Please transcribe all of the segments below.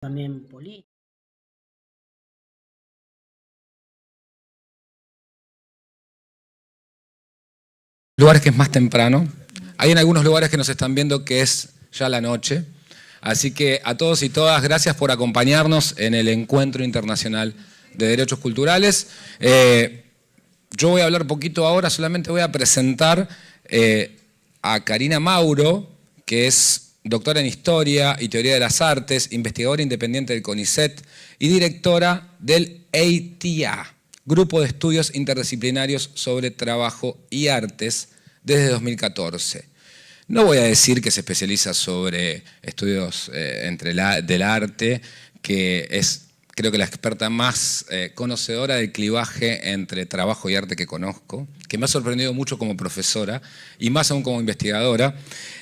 también política. Lugares que es más temprano. Hay en algunos lugares que nos están viendo que es ya la noche. Así que a todos y todas, gracias por acompañarnos en el Encuentro Internacional de Derechos Culturales. Yo voy a hablar poquito ahora, solamente voy a presentar a Karina Mauro, que es doctora en Historia y Teoría de las Artes, investigadora independiente del CONICET y directora del EITIA, Grupo de Estudios Interdisciplinarios sobre Trabajo y Artes, desde 2014. No voy a decir que se especializa sobre estudios del arte, que es, creo que la experta más conocedora del clivaje entre trabajo y arte que conozco, que me ha sorprendido mucho como profesora y más aún como investigadora.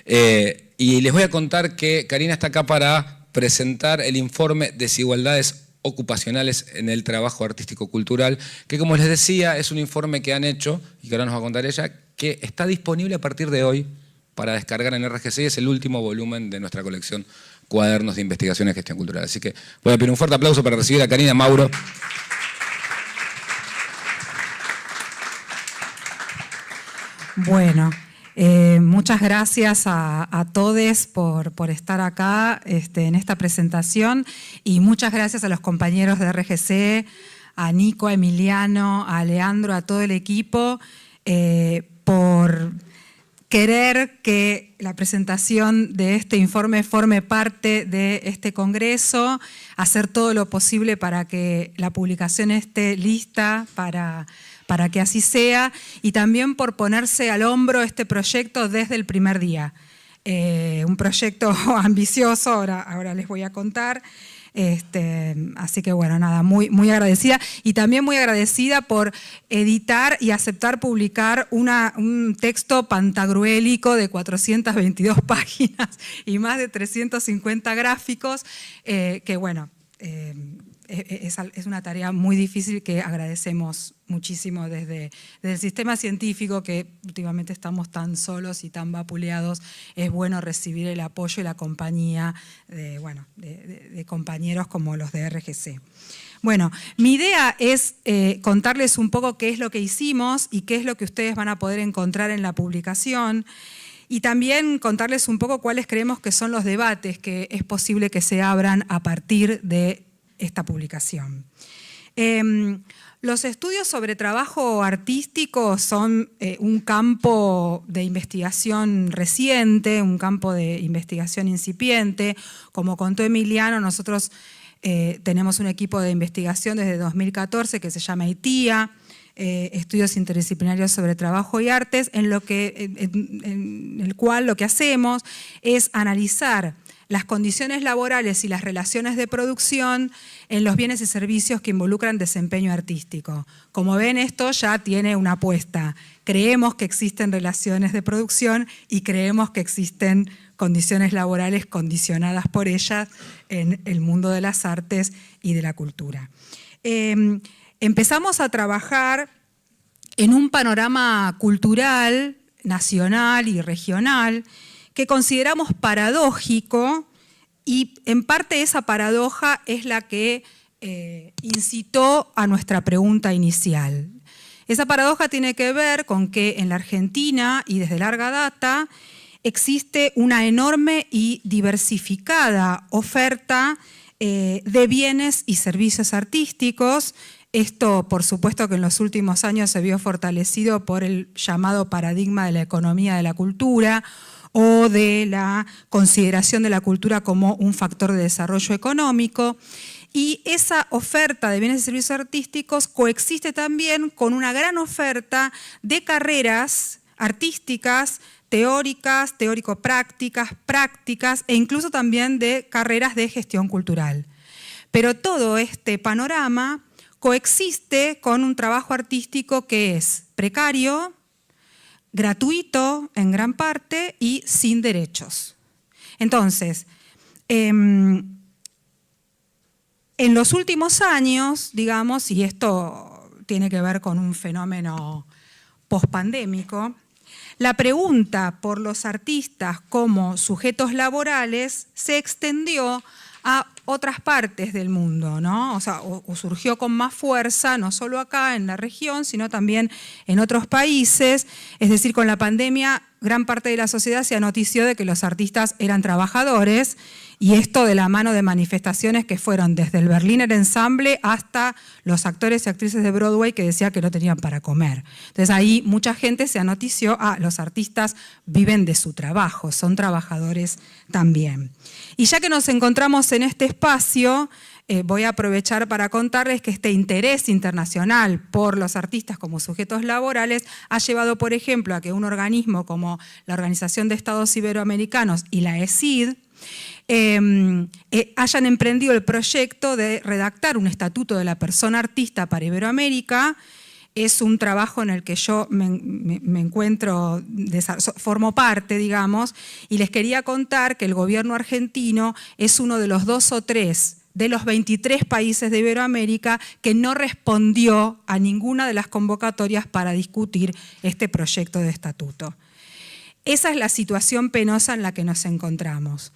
Y les voy a contar que Karina está acá para presentar el informe Desigualdades ocupacionales en el trabajo artístico-cultural, que como les decía es un informe que han hecho, y que ahora nos va a contar ella, que está disponible a partir de hoy para descargar en RGC, y es el último volumen de nuestra colección Cuadernos de Investigación en Gestión Cultural. Así que voy a pedir un fuerte aplauso para recibir a Karina Mauro. Bueno, muchas gracias a todos por estar acá en esta presentación, y muchas gracias a los compañeros de RGC, a Nico, a Emiliano, a Leandro, a todo el equipo, por querer que la presentación de este informe forme parte de este congreso, hacer todo lo posible para que la publicación esté lista para que así sea, y también por ponerse al hombro este proyecto desde el primer día. Un proyecto ambicioso, ahora les voy a contar. Así que bueno, nada, muy agradecida, y también muy agradecida por editar y aceptar publicar un texto pantagruélico de 422 páginas y más de 350 gráficos, que bueno, es una tarea muy difícil que agradecemos muchísimo desde el sistema científico, que últimamente estamos tan solos y tan vapuleados. Es bueno recibir el apoyo y la compañía de compañeros como los de RGC. Bueno, mi idea es contarles un poco qué es lo que hicimos y qué es lo que ustedes van a poder encontrar en la publicación, y también contarles un poco cuáles creemos que son los debates que es posible que se abran a partir de esta publicación. Los estudios sobre trabajo artístico son un campo de investigación reciente, un campo de investigación incipiente. Como contó Emiliano, nosotros tenemos un equipo de investigación desde 2014 que se llama EITIA, Estudios Interdisciplinarios sobre Trabajo y Artes, en el cual lo que hacemos es analizar las condiciones laborales y las relaciones de producción en los bienes y servicios que involucran desempeño artístico. Como ven, esto ya tiene una apuesta. Creemos que existen relaciones de producción y creemos que existen condiciones laborales condicionadas por ellas en el mundo de las artes y de la cultura. Empezamos a trabajar en un panorama cultural, nacional y regional, que consideramos paradójico, y en parte esa paradoja es la que incitó a nuestra pregunta inicial. Esa paradoja tiene que ver con que en la Argentina, y desde larga data, existe una enorme y diversificada oferta de bienes y servicios artísticos. Esto, por supuesto, que en los últimos años se vio fortalecido por el llamado paradigma de la economía de la cultura, o de la consideración de la cultura como un factor de desarrollo económico. Y esa oferta de bienes y servicios artísticos coexiste también con una gran oferta de carreras artísticas, teóricas, teórico-prácticas, prácticas, e incluso también de carreras de gestión cultural. Pero todo este panorama coexiste con un trabajo artístico que es precario, gratuito en gran parte y sin derechos. Entonces, en los últimos años, digamos, y esto tiene que ver con un fenómeno pospandémico, la pregunta por los artistas como sujetos laborales se extendió a otras partes del mundo, ¿no? O sea, o surgió con más fuerza, no solo acá en la región, sino también en otros países. Es decir, con la pandemia, gran parte de la sociedad se anotició de que los artistas eran trabajadores, y esto de la mano de manifestaciones que fueron desde el Berliner Ensemble hasta los actores y actrices de Broadway que decían que no tenían para comer. Entonces ahí mucha gente se anotició, los artistas viven de su trabajo, son trabajadores también. Y ya que nos encontramos en este espacio, voy a aprovechar para contarles que este interés internacional por los artistas como sujetos laborales ha llevado, por ejemplo, a que un organismo como la Organización de Estados Iberoamericanos y la ESID hayan emprendido el proyecto de redactar un estatuto de la persona artista para Iberoamérica. Es un trabajo en el que yo me encuentro, formo parte, digamos, y les quería contar que el gobierno argentino es uno de los 2 o 3 de los 23 países de Iberoamérica que no respondió a ninguna de las convocatorias para discutir este proyecto de estatuto. Esa es la situación penosa en la que nos encontramos.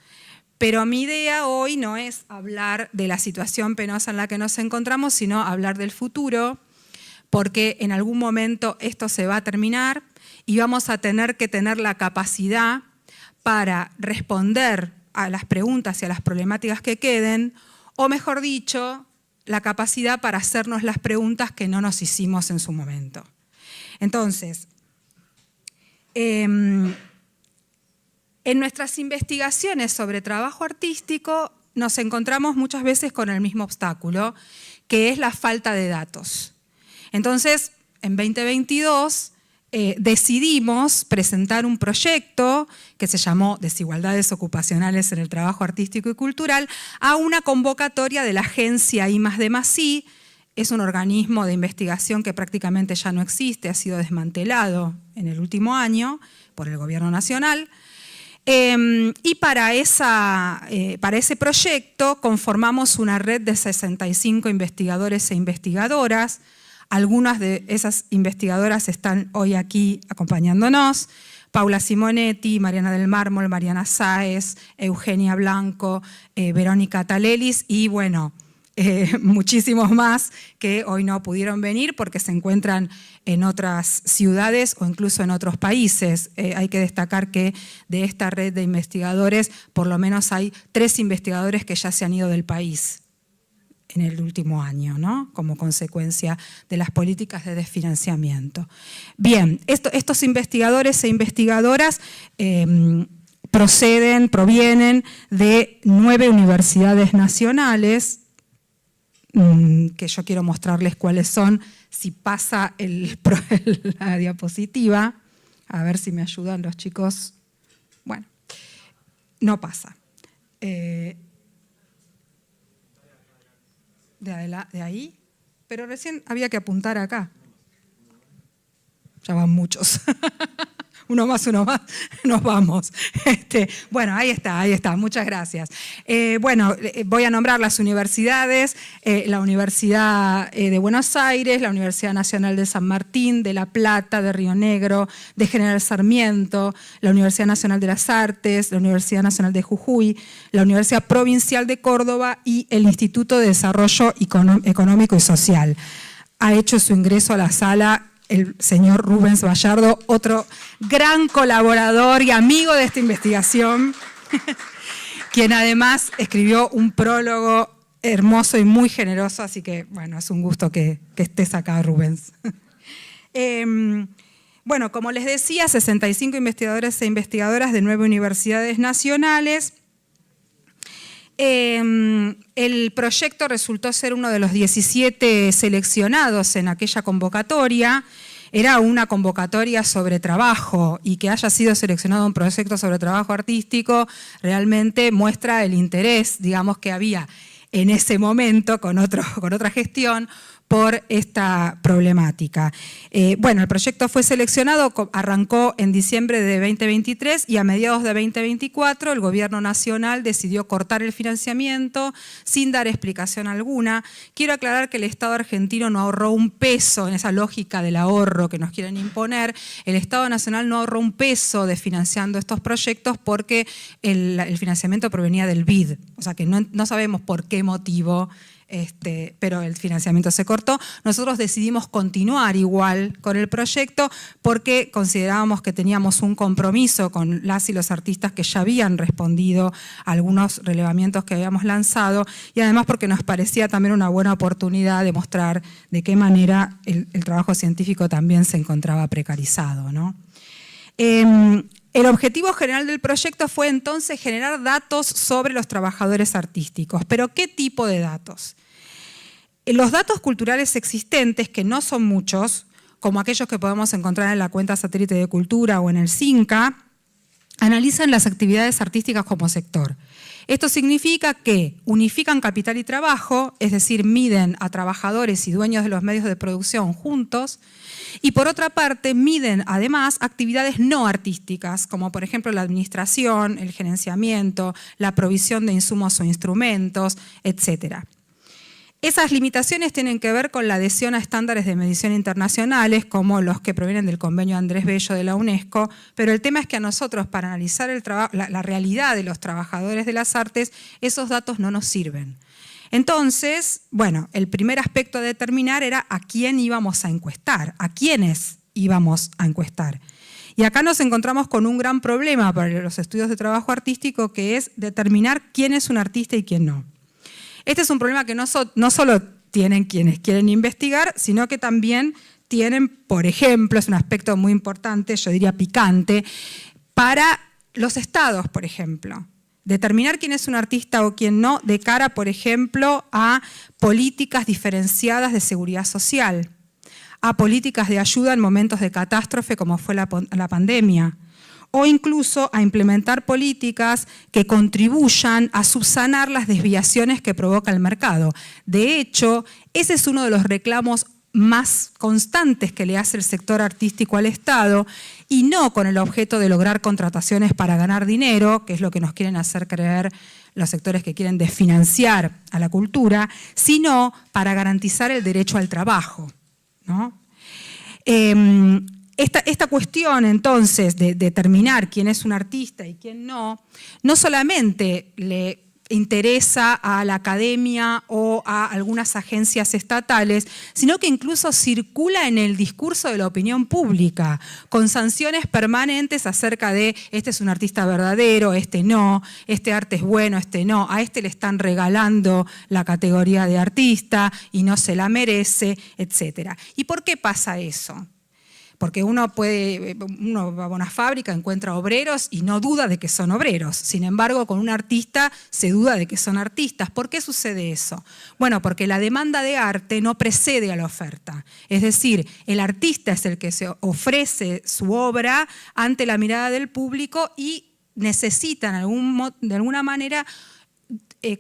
Pero mi idea hoy no es hablar de la situación penosa en la que nos encontramos, sino hablar del futuro, porque en algún momento esto se va a terminar y vamos a tener que tener la capacidad para responder a las preguntas y a las problemáticas que queden, o mejor dicho, la capacidad para hacernos las preguntas que no nos hicimos en su momento. Entonces, en nuestras investigaciones sobre trabajo artístico nos encontramos muchas veces con el mismo obstáculo, que es la falta de datos. Entonces, en 2022 decidimos presentar un proyecto que se llamó Desigualdades Ocupacionales en el Trabajo Artístico y Cultural a una convocatoria de la agencia I+D+I. Es un organismo de investigación que prácticamente ya no existe, ha sido desmantelado en el último año por el Gobierno Nacional. Y para ese proyecto conformamos una red de 65 investigadores e investigadoras. Algunas de esas investigadoras están hoy aquí acompañándonos: Paula Simonetti, Mariana del Mármol, Mariana Sáez, Eugenia Blanco, Verónica Talelis y bueno, muchísimos más que hoy no pudieron venir porque se encuentran en otras ciudades o incluso en otros países. Hay que destacar que de esta red de investigadores por lo menos hay 3 investigadores que ya se han ido del país en el último año, ¿no? Como consecuencia de las políticas de desfinanciamiento. Bien, estos investigadores e investigadoras provienen de 9 universidades nacionales, que yo quiero mostrarles cuáles son, si pasa la diapositiva, a ver si me ayudan los chicos. Bueno, no pasa. De ahí, pero recién había que apuntar acá. Ya van muchos. Uno más, nos vamos. Bueno, ahí está, muchas gracias. Bueno, voy a nombrar las universidades: la Universidad de Buenos Aires, la Universidad Nacional de San Martín, de La Plata, de Río Negro, de General Sarmiento, la Universidad Nacional de las Artes, la Universidad Nacional de Jujuy, la Universidad Provincial de Córdoba y el Instituto de Desarrollo Económico y Social. Ha hecho su ingreso a la sala el señor Rubens Vallardo, otro gran colaborador y amigo de esta investigación, quien además escribió un prólogo hermoso y muy generoso, así que bueno, es un gusto que estés acá, Rubens. Bueno, como les decía, 65 investigadores e investigadoras de 9 universidades nacionales. El proyecto resultó ser uno de los 17 seleccionados en aquella convocatoria. Era una convocatoria sobre trabajo, y que haya sido seleccionado un proyecto sobre trabajo artístico realmente muestra el interés, digamos, que había en ese momento con otra gestión por esta problemática. Bueno, el proyecto fue seleccionado, arrancó en diciembre de 2023 y a mediados de 2024 el Gobierno Nacional decidió cortar el financiamiento sin dar explicación alguna. Quiero aclarar que el Estado argentino no ahorró un peso en esa lógica del ahorro que nos quieren imponer. El Estado Nacional no ahorró un peso de financiando estos proyectos porque el financiamiento provenía del BID. O sea que no sabemos por qué motivo, pero el financiamiento se cortó. Nosotros decidimos continuar igual con el proyecto porque considerábamos que teníamos un compromiso con las y los artistas que ya habían respondido a algunos relevamientos que habíamos lanzado y además porque nos parecía también una buena oportunidad de mostrar de qué manera el trabajo científico también se encontraba precarizado, ¿no? El objetivo general del proyecto fue entonces generar datos sobre los trabajadores artísticos. ¿Pero qué tipo de datos? Los datos culturales existentes, que no son muchos, como aquellos que podemos encontrar en la cuenta satélite de cultura o en el CINCA, analizan las actividades artísticas como sector. Esto significa que unifican capital y trabajo, es decir, miden a trabajadores y dueños de los medios de producción juntos, y por otra parte miden además actividades no artísticas, como por ejemplo la administración, el gerenciamiento, la provisión de insumos o instrumentos, etc. Esas limitaciones tienen que ver con la adhesión a estándares de medición internacionales, como los que provienen del convenio Andrés Bello de la UNESCO, pero el tema es que a nosotros, para analizar la realidad de los trabajadores de las artes, esos datos no nos sirven. Entonces, bueno, el primer aspecto a determinar era a quién íbamos a encuestar, a quiénes íbamos a encuestar. Y acá nos encontramos con un gran problema para los estudios de trabajo artístico, que es determinar quién es un artista y quién no. Este es un problema que no solo tienen quienes quieren investigar, sino que también tienen, por ejemplo, es un aspecto muy importante, yo diría picante, para los estados, por ejemplo. Determinar quién es un artista o quién no de cara, por ejemplo, a políticas diferenciadas de seguridad social, a políticas de ayuda en momentos de catástrofe como fue la pandemia, o incluso a implementar políticas que contribuyan a subsanar las desviaciones que provoca el mercado. De hecho, ese es uno de los reclamos más constantes que le hace el sector artístico al Estado, y no con el objeto de lograr contrataciones para ganar dinero, que es lo que nos quieren hacer creer los sectores que quieren desfinanciar a la cultura, sino para garantizar el derecho al trabajo, ¿no? Esta cuestión, entonces, de determinar quién es un artista y quién no solamente le interesa a la academia o a algunas agencias estatales, sino que incluso circula en el discurso de la opinión pública, con sanciones permanentes acerca de este es un artista verdadero, este no, este arte es bueno, este no, a este le están regalando la categoría de artista y no se la merece, etc. ¿Y por qué pasa eso? Porque uno va a una fábrica, encuentra obreros y no duda de que son obreros. Sin embargo, con un artista se duda de que son artistas. ¿Por qué sucede eso? Bueno, porque la demanda de arte no precede a la oferta. Es decir, el artista es el que se ofrece su obra ante la mirada del público y necesita de alguna manera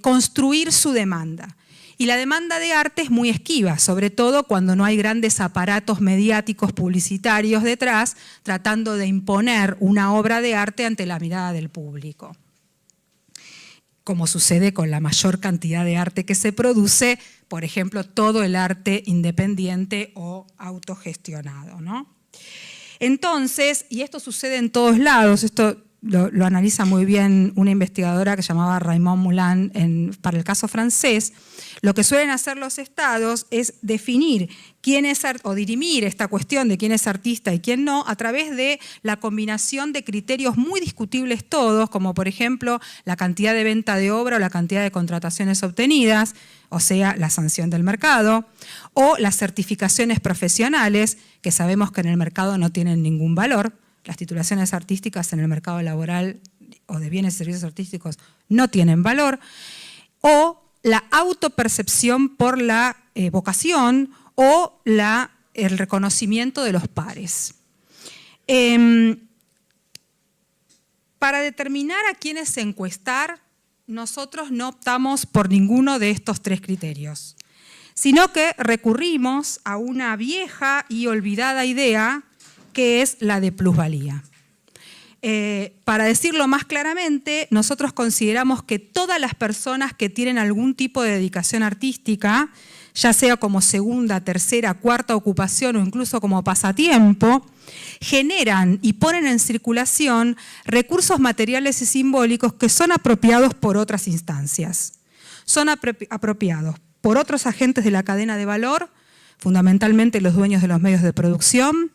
construir su demanda. Y la demanda de arte es muy esquiva, sobre todo cuando no hay grandes aparatos mediáticos publicitarios detrás tratando de imponer una obra de arte ante la mirada del público. Como sucede con la mayor cantidad de arte que se produce, por ejemplo, todo el arte independiente o autogestionado, ¿no? Entonces, y esto sucede en todos lados, esto lo analiza muy bien una investigadora que se llamaba Raymond Moulin para el caso francés. Lo que suelen hacer los estados es definir quién es o dirimir esta cuestión de quién es artista y quién no a través de la combinación de criterios muy discutibles todos, como por ejemplo la cantidad de venta de obra o la cantidad de contrataciones obtenidas, o sea, la sanción del mercado, o las certificaciones profesionales, que sabemos que en el mercado no tienen ningún valor. Las titulaciones artísticas en el mercado laboral o de bienes y servicios artísticos no tienen valor, o la autopercepción por la vocación o el reconocimiento de los pares. Para determinar a quiénes encuestar, nosotros no optamos por ninguno de estos tres criterios, sino que recurrimos a una vieja y olvidada idea que es la de plusvalía. Para decirlo más claramente, nosotros consideramos que todas las personas que tienen algún tipo de dedicación artística, ya sea como segunda, tercera, cuarta ocupación o incluso como pasatiempo, generan y ponen en circulación recursos materiales y simbólicos que son apropiados por otras instancias. Son apropiados por otros agentes de la cadena de valor, fundamentalmente los dueños de los medios de producción.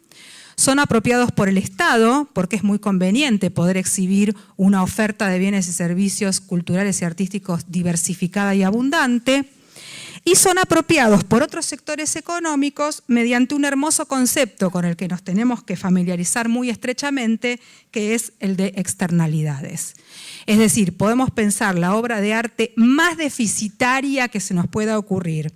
Son apropiados por el Estado, porque es muy conveniente poder exhibir una oferta de bienes y servicios culturales y artísticos diversificada y abundante. Y son apropiados por otros sectores económicos mediante un hermoso concepto con el que nos tenemos que familiarizar muy estrechamente, que es el de externalidades. Es decir, podemos pensar la obra de arte más deficitaria que se nos pueda ocurrir,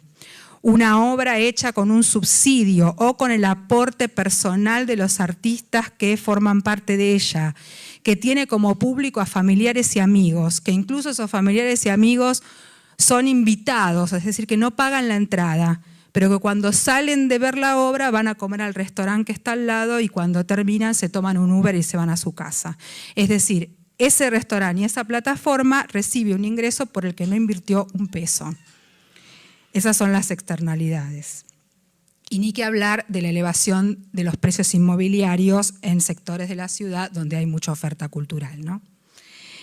una obra hecha con un subsidio o con el aporte personal de los artistas que forman parte de ella, que tiene como público a familiares y amigos, que incluso esos familiares y amigos son invitados, es decir, que no pagan la entrada, pero que cuando salen de ver la obra van a comer al restaurante que está al lado y cuando terminan se toman un Uber y se van a su casa. Es decir, ese restaurante y esa plataforma recibe un ingreso por el que no invirtió un peso. Esas son las externalidades. Y ni que hablar de la elevación de los precios inmobiliarios en sectores de la ciudad donde hay mucha oferta cultural, ¿no?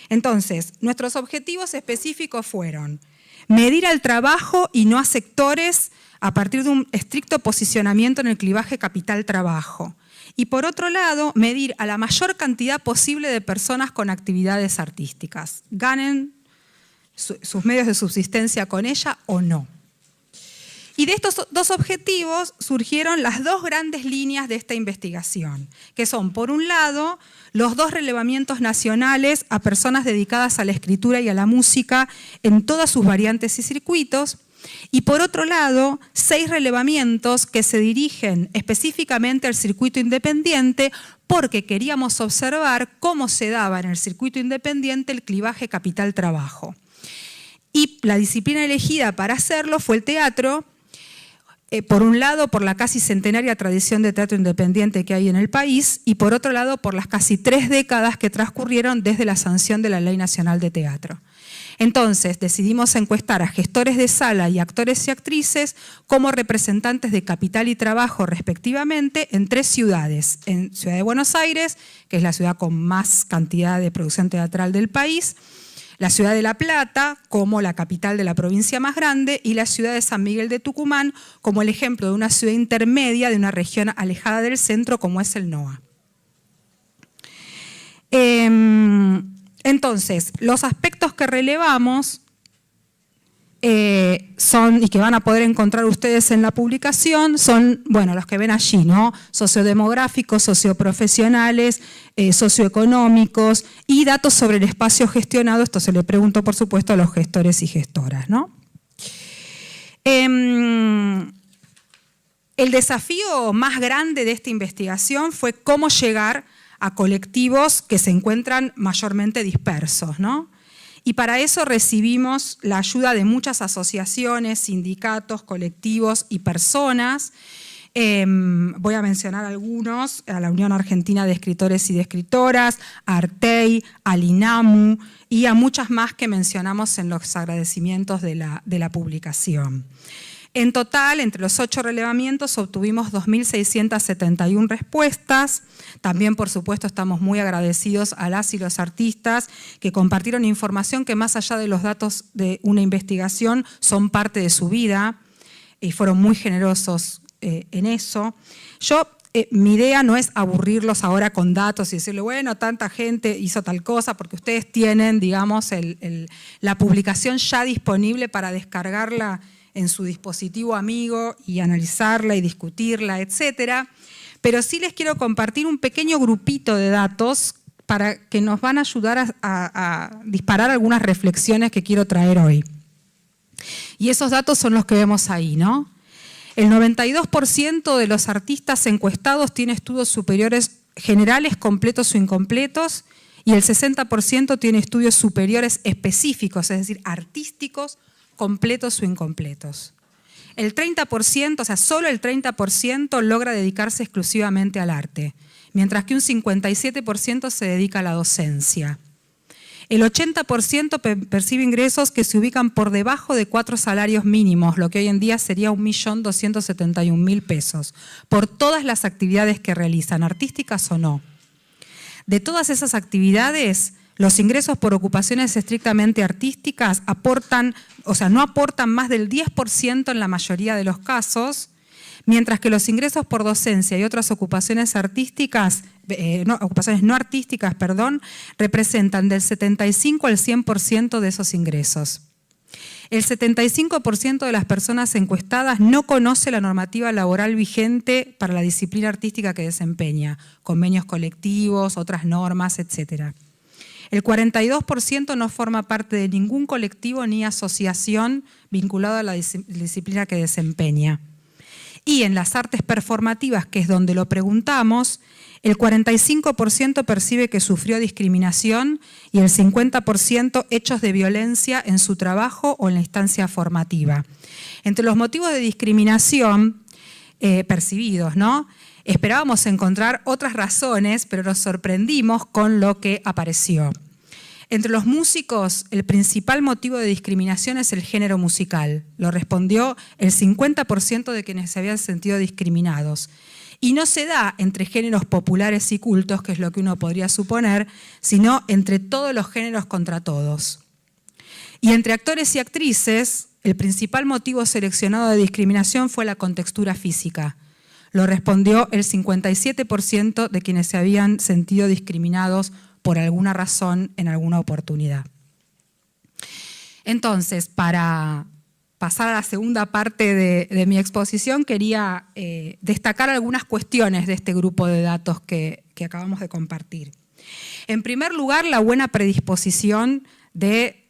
Entonces, nuestros objetivos específicos fueron medir al trabajo y no a sectores a partir de un estricto posicionamiento en el clivaje capital-trabajo. Y por otro lado, medir a la mayor cantidad posible de personas con actividades artísticas, ganen sus medios de subsistencia con ella o no. Y de estos dos objetivos surgieron las dos grandes líneas de esta investigación, que son, por un lado, los 2 relevamientos nacionales a personas dedicadas a la escritura y a la música en todas sus variantes y circuitos, y por otro lado, 6 relevamientos que se dirigen específicamente al circuito independiente porque queríamos observar cómo se daba en el circuito independiente el clivaje capital-trabajo. Y la disciplina elegida para hacerlo fue el teatro, por un lado por la casi centenaria tradición de teatro independiente que hay en el país y por otro lado por las casi 3 décadas que transcurrieron desde la sanción de la Ley Nacional de Teatro. Entonces decidimos encuestar a gestores de sala y actores y actrices como representantes de capital y trabajo respectivamente en 3 ciudades, en Ciudad de Buenos Aires, que es la ciudad con más cantidad de producción teatral del país, la ciudad de La Plata como la capital de la provincia más grande y la ciudad de San Miguel de Tucumán como el ejemplo de una ciudad intermedia de una región alejada del centro como es el NOA. Entonces, los aspectos que relevamos son, y que van a poder encontrar ustedes en la publicación, son, bueno, los que ven allí, ¿no? Sociodemográficos, socioprofesionales, socioeconómicos y datos sobre el espacio gestionado. Esto se le preguntó, por supuesto, a los gestores y gestoras, ¿no? El desafío más grande de esta investigación fue cómo llegar a colectivos que se encuentran mayormente dispersos, ¿no? Y para eso recibimos la ayuda de muchas asociaciones, sindicatos, colectivos y personas. Voy a mencionar algunos, a la Unión Argentina de Escritores y de Escritoras, a Artei, al INAMU y a muchas más que mencionamos en los agradecimientos de la publicación. En total, entre los 8 relevamientos obtuvimos 2.671 respuestas. También, por supuesto, estamos muy agradecidos a las y los artistas que compartieron información que más allá de los datos de una investigación son parte de su vida y fueron muy generosos en eso. Mi idea no es aburrirlos ahora con datos y decirle, bueno, tanta gente hizo tal cosa, porque ustedes tienen, digamos, la publicación ya disponible para descargarla en su dispositivo amigo y analizarla y discutirla, etcétera. Pero sí les quiero compartir un pequeño grupito de datos para que nos van a ayudar a disparar algunas reflexiones que quiero traer hoy. Y esos datos son los que vemos ahí, ¿no? El 92% de los artistas encuestados tiene estudios superiores generales, completos o incompletos, y el 60% tiene estudios superiores específicos, es decir, artísticos, completos o incompletos. el 30%, o sea, solo el 30% logra dedicarse exclusivamente al arte, mientras que un 57% se dedica a la docencia. El 80% percibe ingresos que se ubican por debajo de 4 salarios mínimos, lo que hoy en día sería 1.271.000 pesos, por todas las actividades que realizan, artísticas o no. De todas esas actividades, los ingresos por ocupaciones estrictamente artísticas no aportan más del 10% en la mayoría de los casos, mientras que los ingresos por docencia y otras ocupaciones artísticas, ocupaciones no artísticas, representan del 75 al 100% de esos ingresos. El 75% de las personas encuestadas no conoce la normativa laboral vigente para la disciplina artística que desempeña, convenios colectivos, otras normas, etc. El 42% no forma parte de ningún colectivo ni asociación vinculado a la disciplina que desempeña. Y en las artes performativas, que es donde lo preguntamos, el 45% percibe que sufrió discriminación y el 50% hechos de violencia en su trabajo o en la instancia formativa. Entre los motivos de discriminación percibidos, ¿no? Esperábamos encontrar otras razones, pero nos sorprendimos con lo que apareció. Entre los músicos, el principal motivo de discriminación es el género musical. Lo respondió el 50% de quienes se habían sentido discriminados. Y no se da entre géneros populares y cultos, que es lo que uno podría suponer, sino entre todos los géneros contra todos. Y entre actores y actrices, el principal motivo seleccionado de discriminación fue la contextura física. Lo respondió el 57% de quienes se habían sentido discriminados por alguna razón en alguna oportunidad. Entonces, para pasar a la segunda parte de mi exposición, quería destacar algunas cuestiones de este grupo de datos que acabamos de compartir. En primer lugar, la buena predisposición de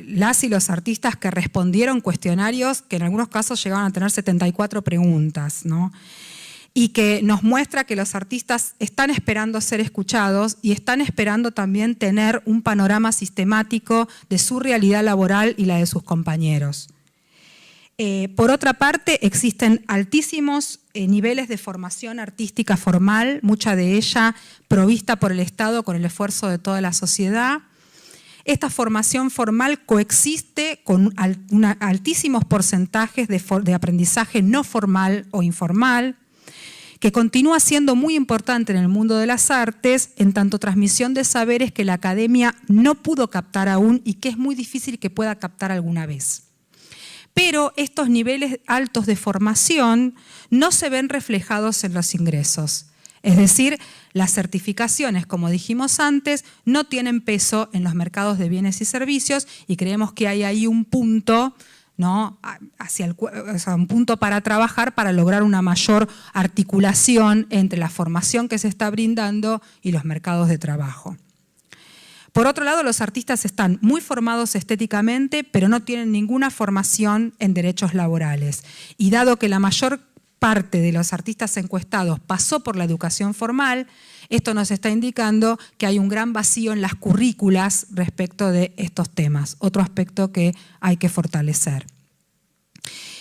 las y los artistas que respondieron cuestionarios que en algunos casos llegaban a tener 74 preguntas, ¿no? Y que nos muestra que los artistas están esperando ser escuchados y están esperando también tener un panorama sistemático de su realidad laboral y la de sus compañeros. Por otra parte, existen altísimos niveles de formación artística formal, mucha de ella provista por el Estado con el esfuerzo de toda la sociedad. Esta formación formal coexiste con altísimos porcentajes de aprendizaje no formal o informal, que continúa siendo muy importante en el mundo de las artes, en tanto transmisión de saberes que la academia no pudo captar aún y que es muy difícil que pueda captar alguna vez. Pero estos niveles altos de formación no se ven reflejados en los ingresos. Es decir, las certificaciones, como dijimos antes, no tienen peso en los mercados de bienes y servicios y creemos que hay ahí un punto, ¿no? Un punto para trabajar para lograr una mayor articulación entre la formación que se está brindando y los mercados de trabajo. Por otro lado, los artistas están muy formados estéticamente, pero no tienen ninguna formación en derechos laborales. Y dado que la mayor parte de los artistas encuestados pasó por la educación formal, esto nos está indicando que hay un gran vacío en las currículas respecto de estos temas, otro aspecto que hay que fortalecer.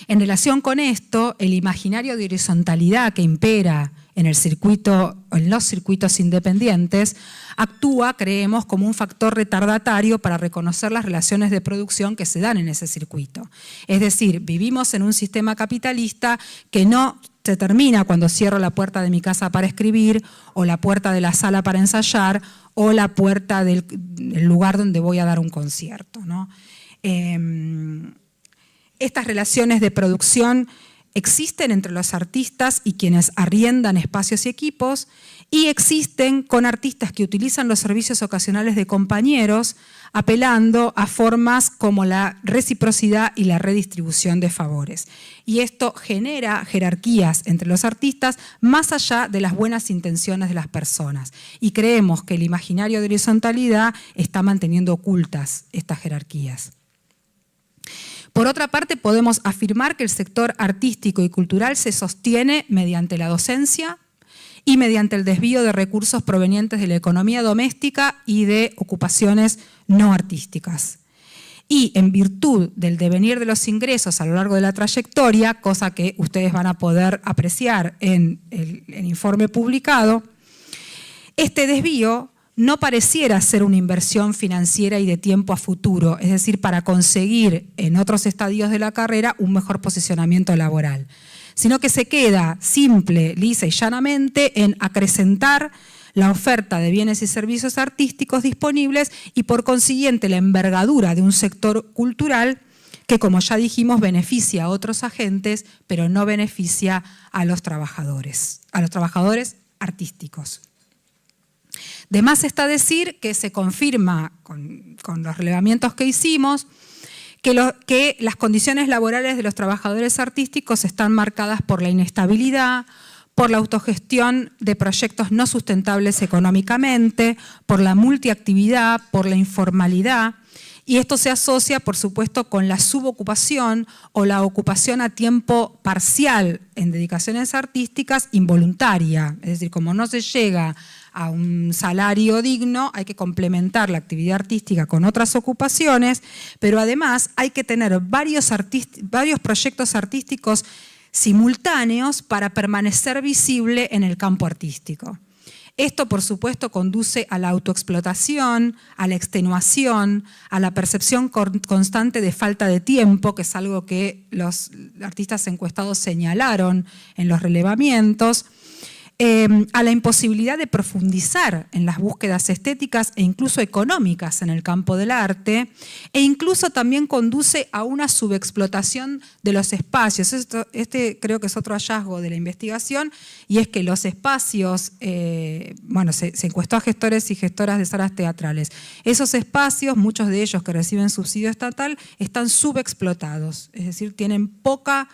En relación con esto, el imaginario de horizontalidad que impera en los circuitos independientes actúa, creemos, como un factor retardatario para reconocer las relaciones de producción que se dan en ese circuito. Es decir, vivimos en un sistema capitalista que no se termina cuando cierro la puerta de mi casa para escribir, o la puerta de la sala para ensayar, o la puerta del lugar donde voy a dar un concierto, ¿no? Estas relaciones de producción existen entre los artistas y quienes arriendan espacios y equipos, y existen con artistas que utilizan los servicios ocasionales de compañeros, apelando a formas como la reciprocidad y la redistribución de favores. Y esto genera jerarquías entre los artistas más allá de las buenas intenciones de las personas. Y creemos que el imaginario de horizontalidad está manteniendo ocultas estas jerarquías. Por otra parte, podemos afirmar que el sector artístico y cultural se sostiene mediante la docencia y mediante el desvío de recursos provenientes de la economía doméstica y de ocupaciones no artísticas. y en virtud del devenir de los ingresos a lo largo de la trayectoria, cosa que ustedes van a poder apreciar en el informe publicado, este desvío no pareciera ser una inversión financiera y de tiempo a futuro, es decir, para conseguir en otros estadios de la carrera un mejor posicionamiento laboral, sino que se queda simple, lisa y llanamente en acrecentar la oferta de bienes y servicios artísticos disponibles y por consiguiente la envergadura de un sector cultural que, como ya dijimos, beneficia a otros agentes, pero no beneficia a los trabajadores artísticos. De más está decir que se confirma con los relevamientos que hicimos que las condiciones laborales de los trabajadores artísticos están marcadas por la inestabilidad, por la autogestión de proyectos no sustentables económicamente, por la multiactividad, por la informalidad, y esto se asocia, por supuesto, con la subocupación o la ocupación a tiempo parcial en dedicaciones artísticas involuntaria, es decir, como no se llega a un salario digno, hay que complementar la actividad artística con otras ocupaciones, pero además hay que tener varios proyectos artísticos simultáneos para permanecer visible en el campo artístico. Esto, por supuesto, conduce a la autoexplotación, a la extenuación, a la percepción constante de falta de tiempo, que es algo que los artistas encuestados señalaron en los relevamientos, a la imposibilidad de profundizar en las búsquedas estéticas e incluso económicas en el campo del arte, e incluso también conduce a una subexplotación de los espacios. Este creo que es otro hallazgo de la investigación, y es que los espacios, se encuestó a gestores y gestoras de salas teatrales. Esos espacios, muchos de ellos que reciben subsidio estatal, están subexplotados, es decir, tienen poco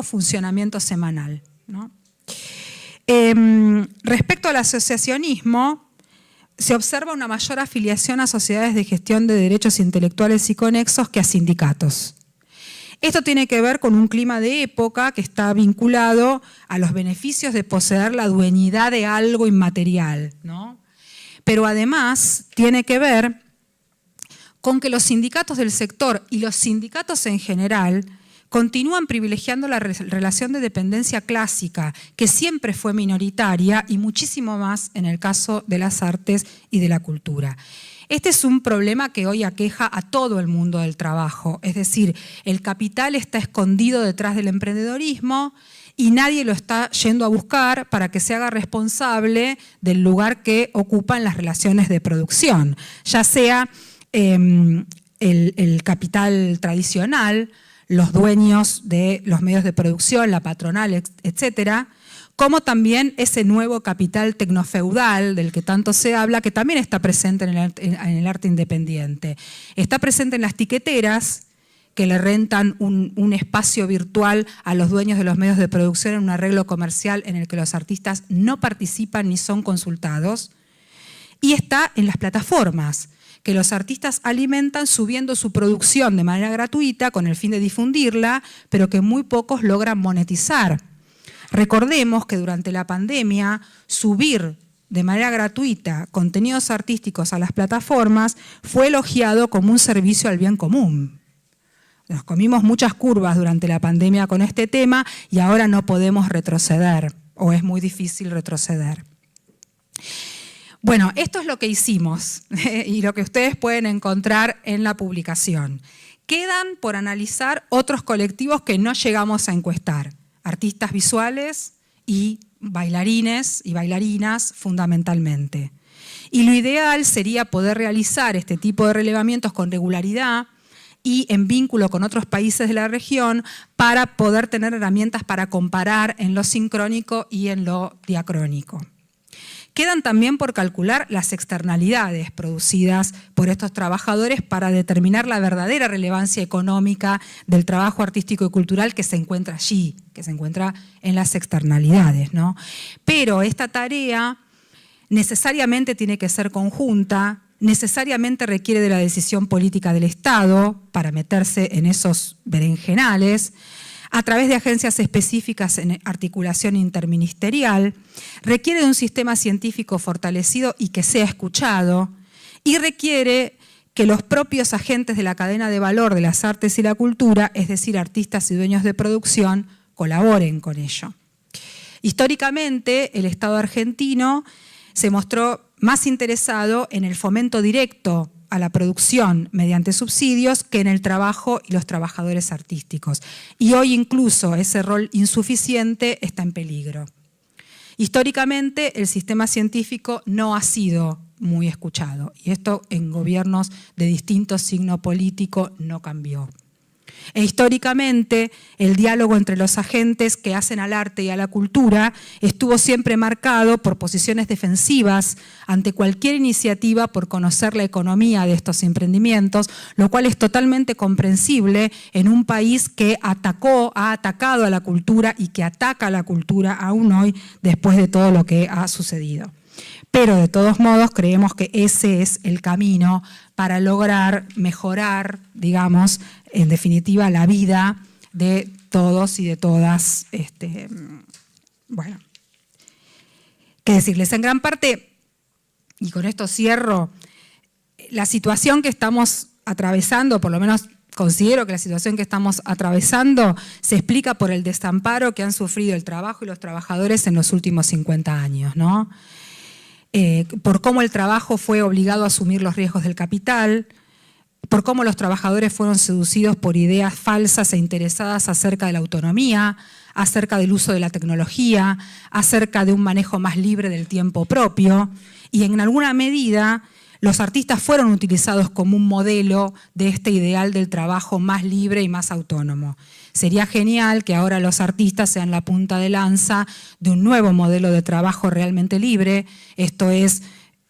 funcionamiento semanal, ¿no? Respecto al asociacionismo, se observa una mayor afiliación a sociedades de gestión de derechos intelectuales y conexos que a sindicatos. Esto tiene que ver con un clima de época que está vinculado a los beneficios de poseer la dueñidad de algo inmaterial, ¿no? Pero además tiene que ver con que los sindicatos del sector y los sindicatos en general continúan privilegiando la relación de dependencia clásica, que siempre fue minoritaria y muchísimo más en el caso de las artes y de la cultura. Este es un problema que hoy aqueja a todo el mundo del trabajo, es decir, el capital está escondido detrás del emprendedorismo y nadie lo está yendo a buscar para que se haga responsable del lugar que ocupan las relaciones de producción, ya sea el capital tradicional, los dueños de los medios de producción, la patronal, etcétera, como también ese nuevo capital tecnofeudal del que tanto se habla, que también está presente en el arte independiente. Está presente en las tiqueteras, que le rentan un espacio virtual a los dueños de los medios de producción en un arreglo comercial en el que los artistas no participan ni son consultados. Y está en las plataformas, que los artistas alimentan subiendo su producción de manera gratuita con el fin de difundirla, pero que muy pocos logran monetizar. Recordemos que durante la pandemia, subir de manera gratuita contenidos artísticos a las plataformas fue elogiado como un servicio al bien común. Nos comimos muchas curvas durante la pandemia con este tema y ahora no podemos retroceder, o es muy difícil retroceder. Bueno, esto es lo que hicimos y lo que ustedes pueden encontrar en la publicación. Quedan por analizar otros colectivos que no llegamos a encuestar, artistas visuales y bailarines y bailarinas fundamentalmente. Y lo ideal sería poder realizar este tipo de relevamientos con regularidad y en vínculo con otros países de la región para poder tener herramientas para comparar en lo sincrónico y en lo diacrónico. Quedan también por calcular las externalidades producidas por estos trabajadores para determinar la verdadera relevancia económica del trabajo artístico y cultural que se encuentra allí, que se encuentra en las externalidades, ¿no? Pero esta tarea necesariamente tiene que ser conjunta, necesariamente requiere de la decisión política del Estado para meterse en esos berenjenales, a través de agencias específicas en articulación interministerial, requiere de un sistema científico fortalecido y que sea escuchado, y requiere que los propios agentes de la cadena de valor de las artes y la cultura, es decir, artistas y dueños de producción, colaboren con ello. Históricamente, el Estado argentino se mostró más interesado en el fomento directo a la producción mediante subsidios que en el trabajo y los trabajadores artísticos. Y hoy incluso ese rol insuficiente está en peligro. Históricamente, el sistema científico no ha sido muy escuchado, y esto en gobiernos de distinto signo político no cambió. E históricamente, el diálogo entre los agentes que hacen al arte y a la cultura estuvo siempre marcado por posiciones defensivas ante cualquier iniciativa por conocer la economía de estos emprendimientos, lo cual es totalmente comprensible en un país que ha atacado a la cultura y que ataca a la cultura aún hoy después de todo lo que ha sucedido. Pero de todos modos creemos que ese es el camino para lograr mejorar, digamos, en definitiva, la vida de todos y de todas. Bueno, qué decirles, en gran parte, y con esto cierro, la situación que estamos atravesando, por lo menos considero que la situación que estamos atravesando se explica por el desamparo que han sufrido el trabajo y los trabajadores en los últimos 50 años, ¿no? Por cómo el trabajo fue obligado a asumir los riesgos del capital, por cómo los trabajadores fueron seducidos por ideas falsas e interesadas acerca de la autonomía, acerca del uso de la tecnología, acerca de un manejo más libre del tiempo propio, y en alguna medida los artistas fueron utilizados como un modelo de este ideal del trabajo más libre y más autónomo. Sería genial que ahora los artistas sean la punta de lanza de un nuevo modelo de trabajo realmente libre, esto es,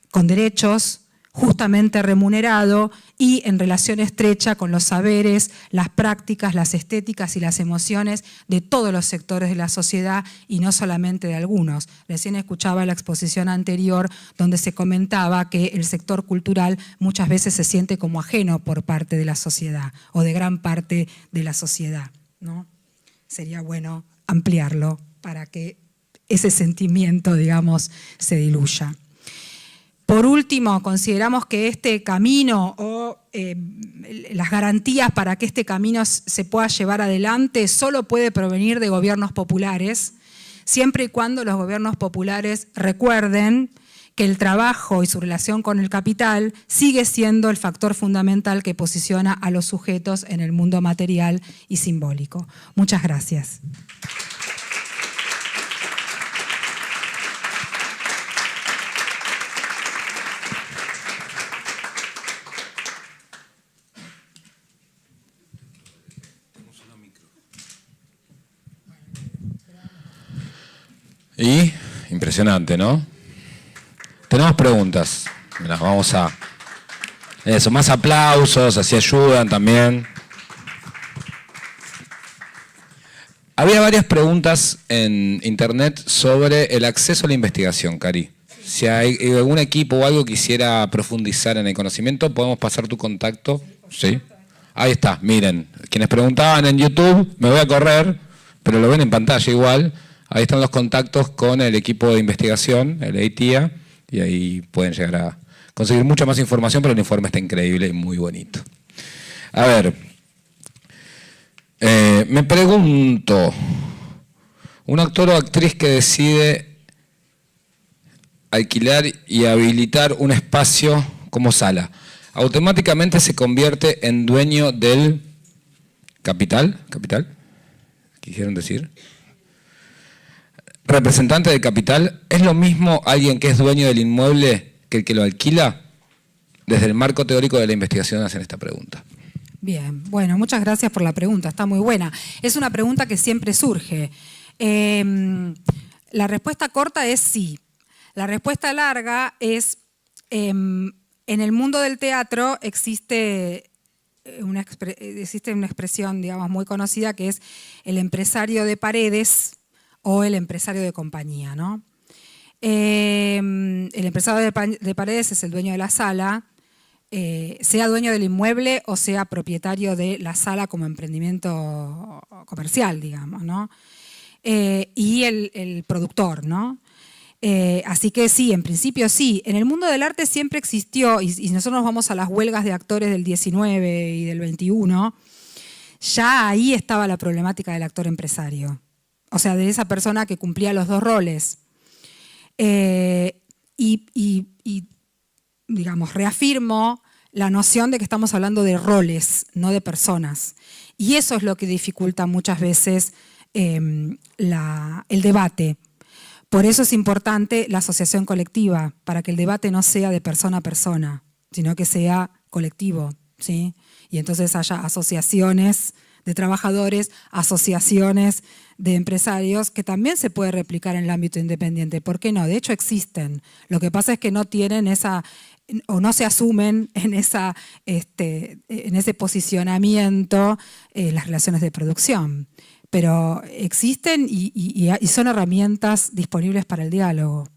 con derechos, justamente remunerado y en relación estrecha con los saberes, las prácticas, las estéticas y las emociones de todos los sectores de la sociedad y no solamente de algunos. Recién escuchaba la exposición anterior donde se comentaba que el sector cultural muchas veces se siente como ajeno por parte de la sociedad o de gran parte de la sociedad, ¿no? Sería bueno ampliarlo para que ese sentimiento, digamos, se diluya. Por último, consideramos que este camino o las garantías para que este camino se pueda llevar adelante solo puede provenir de gobiernos populares, siempre y cuando los gobiernos populares recuerden que el trabajo y su relación con el capital sigue siendo el factor fundamental que posiciona a los sujetos en el mundo material y simbólico. Muchas gracias. Y impresionante, ¿no? Tenemos preguntas. Las vamos a... Eso, más aplausos, así ayudan también. Había varias preguntas en internet sobre el acceso a la investigación, Cari. Si hay algún equipo o algo quisiera profundizar en el conocimiento, podemos pasar tu contacto. Sí. Ahí está, miren. Quienes preguntaban en YouTube, me voy a correr, pero lo ven en pantalla igual. Ahí están los contactos con el equipo de investigación, el EITIA, y ahí pueden llegar a conseguir mucha más información, pero el informe está increíble y muy bonito. A ver, me pregunto, un actor o actriz que decide alquilar y habilitar un espacio como sala, ¿automáticamente se convierte en dueño del capital? ¿Capital? ¿Quisieron decir? ¿Representante del capital? ¿Es lo mismo alguien que es dueño del inmueble que el que lo alquila? Desde el marco teórico de la investigación hacen esta pregunta. Bien, bueno, muchas gracias por la pregunta, está muy buena. Es una pregunta que siempre surge. La respuesta corta es sí. La respuesta larga es, en el mundo del teatro existe una expresión, digamos, muy conocida que es el empresario de paredes o el empresario de compañía, ¿no? El empresario de paredes es el dueño de la sala, sea dueño del inmueble o sea propietario de la sala como emprendimiento comercial, digamos, ¿no? Y el productor, ¿no? Así que sí, en principio sí. En el mundo del arte siempre existió, y nosotros nos vamos a las huelgas de actores del 19 y del 21, ya ahí estaba la problemática del actor empresario. O sea, de esa persona que cumplía los dos roles. Digamos, reafirmo la noción de que estamos hablando de roles, no de personas. Y eso es lo que dificulta muchas veces el debate. Por eso es importante la asociación colectiva, para que el debate no sea de persona a persona, sino que sea colectivo, ¿sí? Y entonces haya asociaciones de trabajadores, asociaciones de empresarios, que también se puede replicar en el ámbito independiente. ¿Por qué no? De hecho existen. Lo que pasa es que no tienen esa, o no se asumen en ese posicionamiento las relaciones de producción. Pero existen y son herramientas disponibles para el diálogo.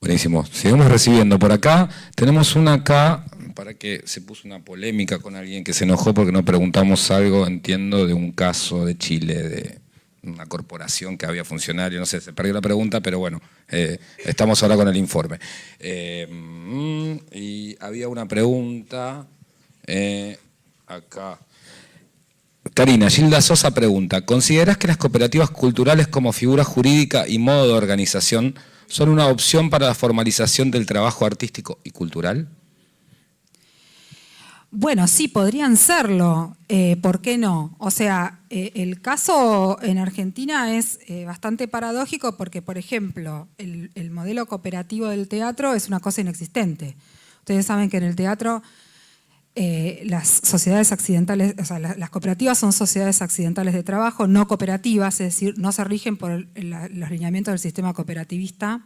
Buenísimo. Seguimos recibiendo por acá. Tenemos una acá, para que se puso una polémica con alguien que se enojó porque no preguntamos algo, entiendo, de un caso de Chile, de una corporación que había funcionarios, no sé, se perdió la pregunta, pero bueno, estamos ahora con el informe. Y había una pregunta acá. Karina, Gilda Sosa pregunta, ¿considerás que las cooperativas culturales como figura jurídica y modo de organización son una opción para la formalización del trabajo artístico y cultural? Bueno, sí, podrían serlo. ¿Por qué no? O sea, el caso en Argentina es bastante paradójico porque, por ejemplo, el modelo cooperativo del teatro es una cosa inexistente. Ustedes saben que en el teatro las sociedades accidentales, o sea, las cooperativas son sociedades accidentales de trabajo, no cooperativas, es decir, no se rigen por los lineamientos del sistema cooperativista,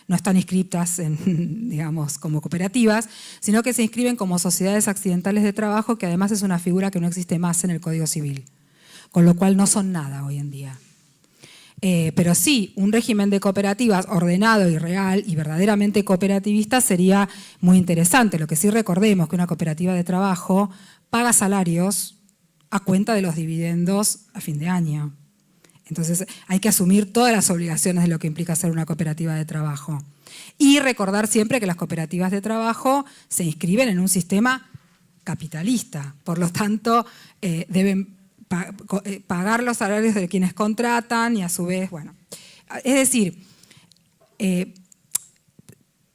no están inscritas digamos, como cooperativas, sino que se inscriben como sociedades accidentales de trabajo, que además es una figura que no existe más en el Código Civil, con lo cual no son nada hoy en día. Pero sí, un régimen de cooperativas ordenado y real y verdaderamente cooperativista sería muy interesante. Lo que sí recordemos que una cooperativa de trabajo paga salarios a cuenta de los dividendos a fin de año. Entonces hay que asumir todas las obligaciones de lo que implica ser una cooperativa de trabajo. Y recordar siempre que las cooperativas de trabajo se inscriben en un sistema capitalista. Por lo tanto, deben pagar los salarios de quienes contratan y a su vez, bueno. Es decir,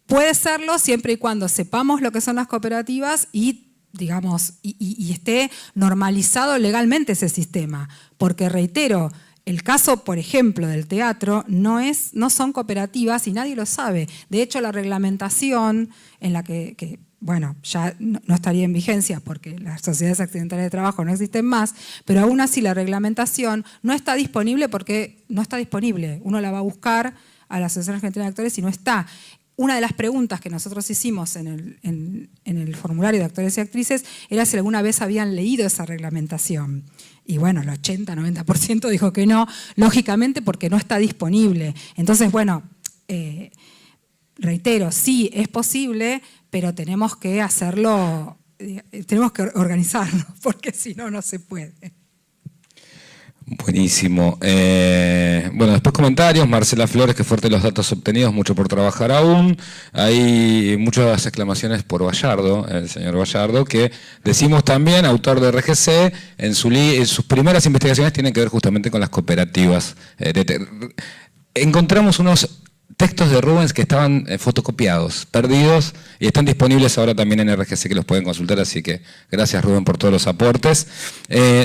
puede serlo siempre y cuando sepamos lo que son las cooperativas y, digamos, y esté normalizado legalmente ese sistema. Porque, reitero, el caso, por ejemplo, del teatro no son cooperativas y nadie lo sabe. De hecho, la reglamentación en la que bueno, ya no estaría en vigencia porque las sociedades accidentales de trabajo no existen más, pero aún así la reglamentación no está disponible porque no está disponible. Uno la va a buscar a la Asociación Argentina de Actores y no está. Una de las preguntas que nosotros hicimos en el formulario de actores y actrices era si alguna vez habían leído esa reglamentación. Y bueno, el 80-90% dijo que no, lógicamente porque no está disponible. Entonces, bueno, reitero, sí, es posible, pero tenemos que hacerlo, tenemos que organizarnos, porque si no, no se puede. Buenísimo. Bueno, después comentarios. Marcela Flores, que fuerte los datos obtenidos, mucho por trabajar aún. Hay muchas exclamaciones por Bayardo, el señor Bayardo, que decimos también, autor de RGC, en sus primeras investigaciones tienen que ver justamente con las cooperativas. Encontramos unos textos de Rubens que estaban fotocopiados, perdidos, y están disponibles ahora también en RGC, que los pueden consultar, así que gracias Rubén por todos los aportes.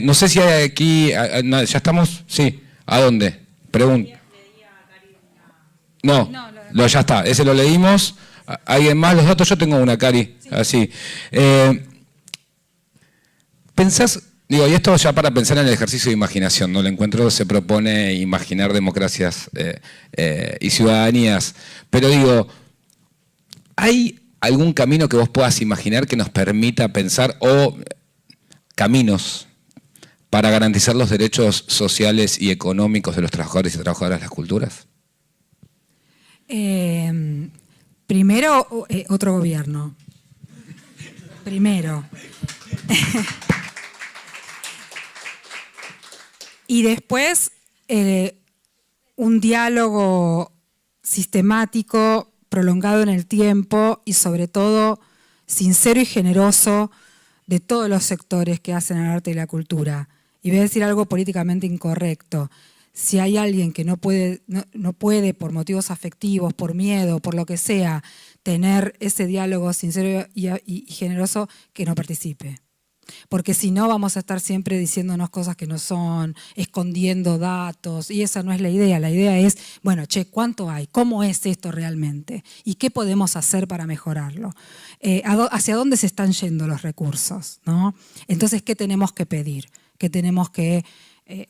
No sé si hay aquí, ¿ya estamos? Sí, ¿a dónde? Pregunta. No, ya está, ese lo leímos. ¿Alguien más? Los datos, yo tengo una, Cari, así. ¿Pensás? Digo, y esto ya para pensar en el ejercicio de imaginación, ¿no? El encuentro se propone imaginar democracias y ciudadanías, pero digo, ¿hay algún camino que vos puedas imaginar que nos permita pensar, o caminos para garantizar los derechos sociales y económicos de los trabajadores y trabajadoras de las culturas? Primero, otro gobierno. Primero. Y después, un diálogo sistemático, prolongado en el tiempo y sobre todo sincero y generoso de todos los sectores que hacen el arte y la cultura. Y voy a decir algo políticamente incorrecto. Si hay alguien que no puede por motivos afectivos, por miedo, por lo que sea, tener ese diálogo sincero y generoso, que no participe. Porque si no vamos a estar siempre diciéndonos cosas que no son, escondiendo datos, y esa no es la idea. La idea es, bueno, ¿cuánto hay? ¿Cómo es esto realmente? ¿Y qué podemos hacer para mejorarlo? ¿Hacia dónde se están yendo los recursos? ¿No? Entonces, ¿qué tenemos que pedir?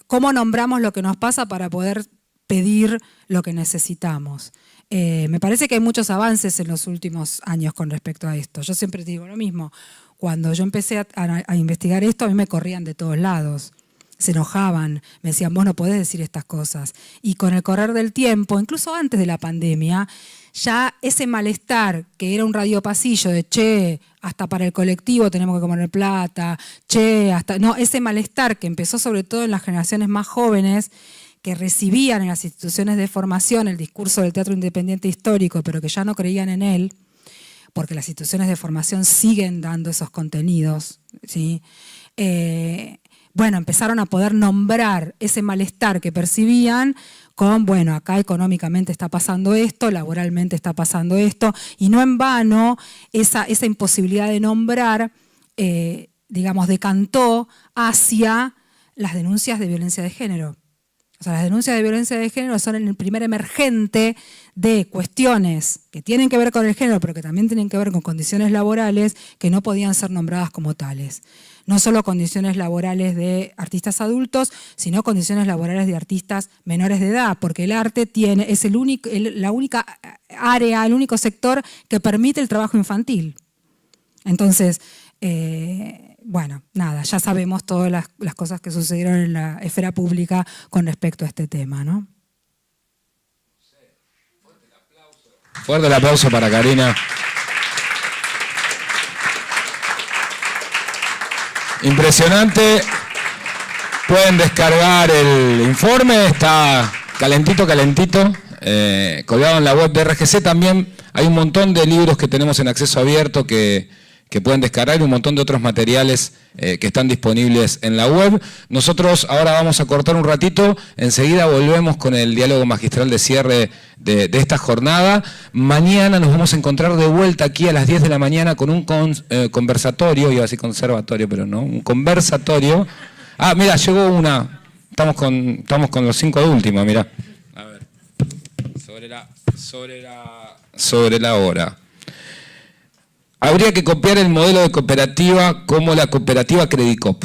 ¿Cómo nombramos lo que nos pasa para poder pedir lo que necesitamos? Me parece que hay muchos avances en los últimos años con respecto a esto. Yo siempre digo lo mismo. Cuando yo empecé a investigar esto, a mí me corrían de todos lados. Se enojaban, me decían, vos no podés decir estas cosas. Y con el correr del tiempo, incluso antes de la pandemia, ya ese malestar que era un radiopasillo de hasta para el colectivo tenemos que comer plata, ese malestar que empezó sobre todo en las generaciones más jóvenes, que recibían en las instituciones de formación el discurso del teatro independiente histórico, pero que ya no creían en él, porque las instituciones de formación siguen dando esos contenidos, ¿sí? Empezaron a poder nombrar ese malestar que percibían con, acá económicamente está pasando esto, laboralmente está pasando esto, y no en vano esa imposibilidad de nombrar, decantó hacia las denuncias de violencia de género. O sea, las denuncias de violencia de género son el primer emergente de cuestiones que tienen que ver con el género, pero que también tienen que ver con condiciones laborales que no podían ser nombradas como tales. No solo condiciones laborales de artistas adultos, sino condiciones laborales de artistas menores de edad, porque el arte es la única área, el único sector que permite el trabajo infantil. Entonces, ya sabemos todas las cosas que sucedieron en la esfera pública con respecto a este tema, ¿no? Fuerte el aplauso para Karina. Impresionante. Pueden descargar el informe, está calentito, colgado en la web de RGC. También hay un montón de libros que tenemos en acceso abierto que pueden descargar y un montón de otros materiales que están disponibles en la web. Nosotros ahora vamos a cortar un ratito, enseguida volvemos con el diálogo magistral de cierre de esta jornada. Mañana nos vamos a encontrar de vuelta aquí a las 10 de la mañana con un conversatorio, iba a decir conservatorio, pero no, un conversatorio. Ah, mira, llegó una, estamos con los 5 de última, mira. A ver, sobre la hora. Habría que copiar el modelo de cooperativa como la cooperativa Credicop.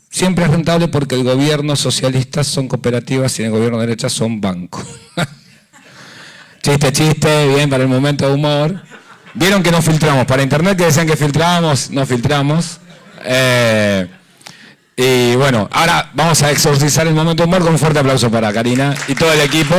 Siempre es rentable porque el gobierno socialista son cooperativas y en el gobierno de derecha son bancos. Chiste, bien para el momento de humor. Vieron que no filtramos. Para internet que decían que filtrábamos, no filtramos. Y bueno, ahora vamos a exorcizar el momento de humor con un fuerte aplauso para Karina y todo el equipo.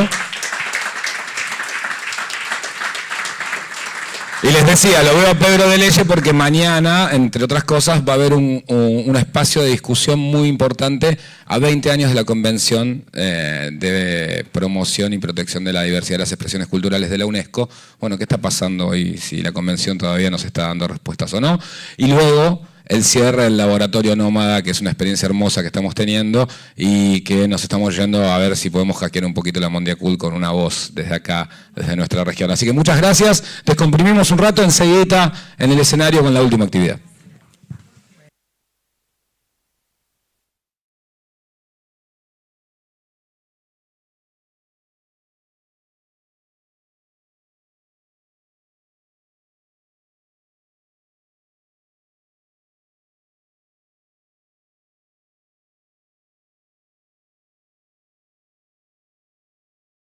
Y les decía, lo veo a Pedro de Leye porque mañana, entre otras cosas, va a haber un espacio de discusión muy importante a 20 años de la Convención de Promoción y Protección de la Diversidad de las Expresiones Culturales de la UNESCO. Bueno, ¿qué está pasando hoy? Si la Convención todavía nos está dando respuestas o no. Y luego el cierre del Laboratorio Nómada, que es una experiencia hermosa que estamos teniendo y que nos estamos yendo a ver si podemos hackear un poquito la Mondiacult con una voz desde acá, desde nuestra región. Así que muchas gracias, descomprimimos un rato, enseguida en el escenario con la última actividad.